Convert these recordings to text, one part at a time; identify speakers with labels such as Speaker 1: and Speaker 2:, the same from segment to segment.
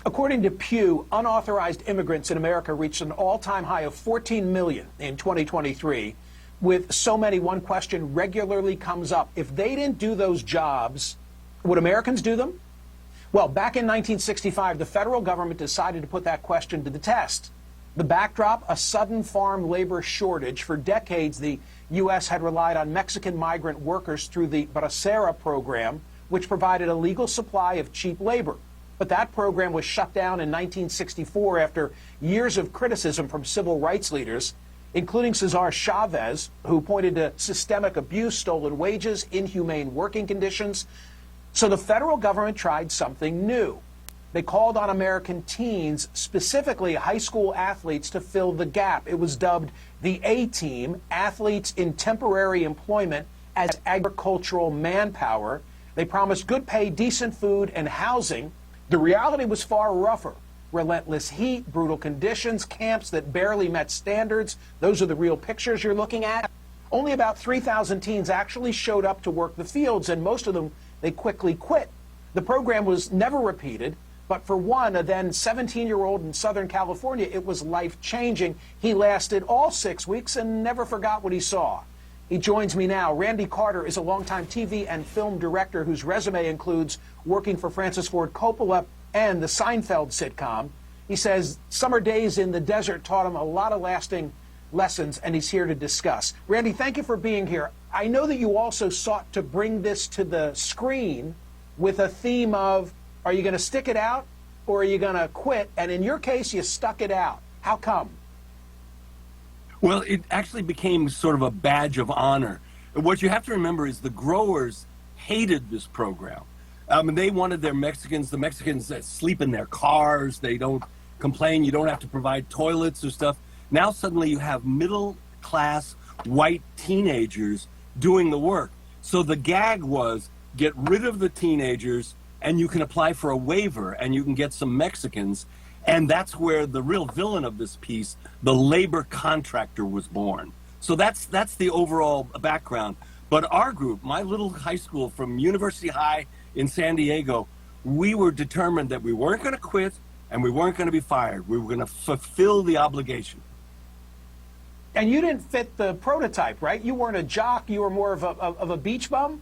Speaker 1: According to Pew, unauthorized immigrants in America reached an all-time high of 14 million in 2023. With so many, one question regularly comes up. If they didn't do those jobs, would Americans do them? Well, back in 1965, the federal government decided to put that question to the test. The backdrop, a sudden farm labor shortage. For decades, the U.S. had relied on Mexican migrant workers through the Bracera program, which provided a legal supply of cheap labor. But that program was shut down in 1964 after years of criticism from civil rights leaders, including Cesar Chavez, who pointed to systemic abuse, stolen wages, inhumane working conditions. So the federal government tried something new. They called on American teens, specifically high school athletes, to fill the gap. It was dubbed the A-Team, athletes in temporary employment as agricultural manpower. They promised good pay, decent food, and housing. The reality was far rougher. Relentless heat, brutal conditions, camps that barely met standards. Those are the real pictures you're looking at. Only about 3,000 teens actually showed up to work the fields, and most of them, they quickly quit. The program was never repeated, but for one, a then 17-year-old in Southern California, it was life-changing. He lasted all 6 weeks and never forgot what he saw. He joins me now. Randy Carter is a longtime TV and film director whose resume includes working for Francis Ford Coppola and the Seinfeld sitcom. He says summer days in the desert taught him a lot of lasting lessons, and he's here to discuss. Randy, thank you for being here. I know that you also sought to bring this to the screen with a theme of, are you going to stick it out or are you going to quit? And in your case, you stuck it out. How come?
Speaker 2: Well, it actually became sort of a badge of honor. What you have to remember is the growers hated this program. They wanted the Mexicans that sleep in their cars. They don't complain. You don't have to provide toilets or stuff. Now suddenly you have middle-class white teenagers doing the work. So the gag was, get rid of the teenagers and you can apply for a waiver and you can get some Mexicans. And that's where the real villain of this piece, the labor contractor, was born. So that's the overall background. But our group, my little high school from University High in San Diego, we were determined that we weren't going to quit and we weren't going to be fired. We were going to fulfill the obligation.
Speaker 1: And you didn't fit the prototype, right? You weren't a jock. You were more of a beach bum?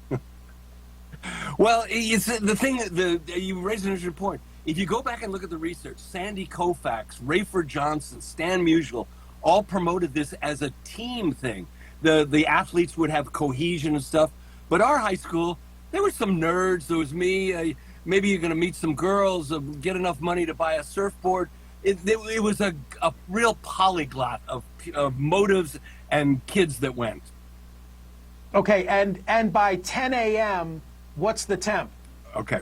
Speaker 2: Well, it's the thing, you raised an interesting point. If you go back and look at the research, Sandy Koufax, Rayford Johnson, Stan Musial, all promoted this as a team thing. The athletes would have cohesion and stuff. But our high school, there were some nerds. There was me. Maybe you're going to meet some girls, get enough money to buy a surfboard. It was a real polyglot of motives and kids that went.
Speaker 1: Okay, and by 10 a.m., what's the temp?
Speaker 2: Okay.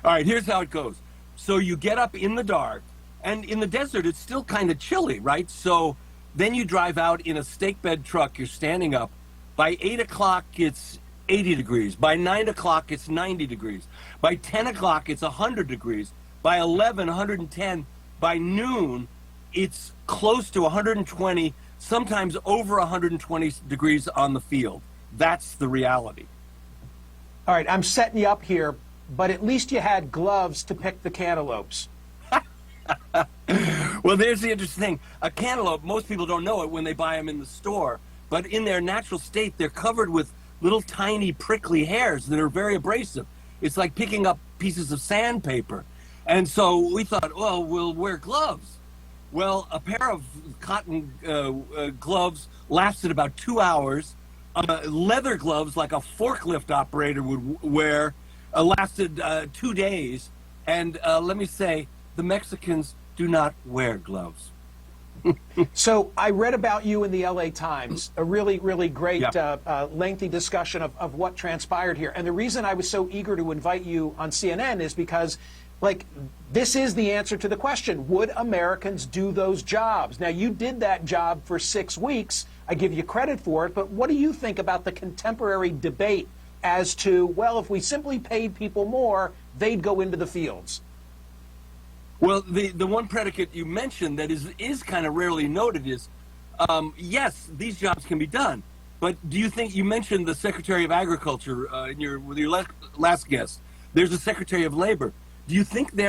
Speaker 2: All right, here's how it goes. So you get up in the dark, and in the desert, it's still kind of chilly, right? So then you drive out in a stake bed truck. You're standing up. By 8 o'clock, it's 80 degrees. By 9 o'clock, it's 90 degrees. By 10 o'clock, it's 100 degrees. By 11, 110. By noon, it's close to 120, sometimes over 120 degrees on the field. That's the reality.
Speaker 1: All right, I'm setting you up here, but at least you had gloves to pick the cantaloupes.
Speaker 2: Well, there's the interesting thing. A cantaloupe, most people don't know it when they buy them in the store, but in their natural state, they're covered with little tiny prickly hairs that are very abrasive. It's like picking up pieces of sandpaper. And so we thought, well, we'll wear gloves. Well, a pair of cotton gloves lasted about 2 hours. Leather gloves, like a forklift operator would wear, lasted 2 days. And let me say, the Mexicans do not wear gloves.
Speaker 1: So I read about you in the LA Times, a really, really great, lengthy discussion of what transpired here. And the reason I was so eager to invite you on CNN is because, like, this is the answer to the question, would Americans do those jobs? Now, you did that job for 6 weeks. I give you credit for it. But what do you think about the contemporary debate as to, well, if we simply paid people more, they'd go into the fields?
Speaker 2: Well, the one predicate you mentioned that is kind of rarely noted is, yes, these jobs can be done. But do you think, you mentioned the Secretary of Agriculture with your last guest. There's a Secretary of Labor. Do you think they're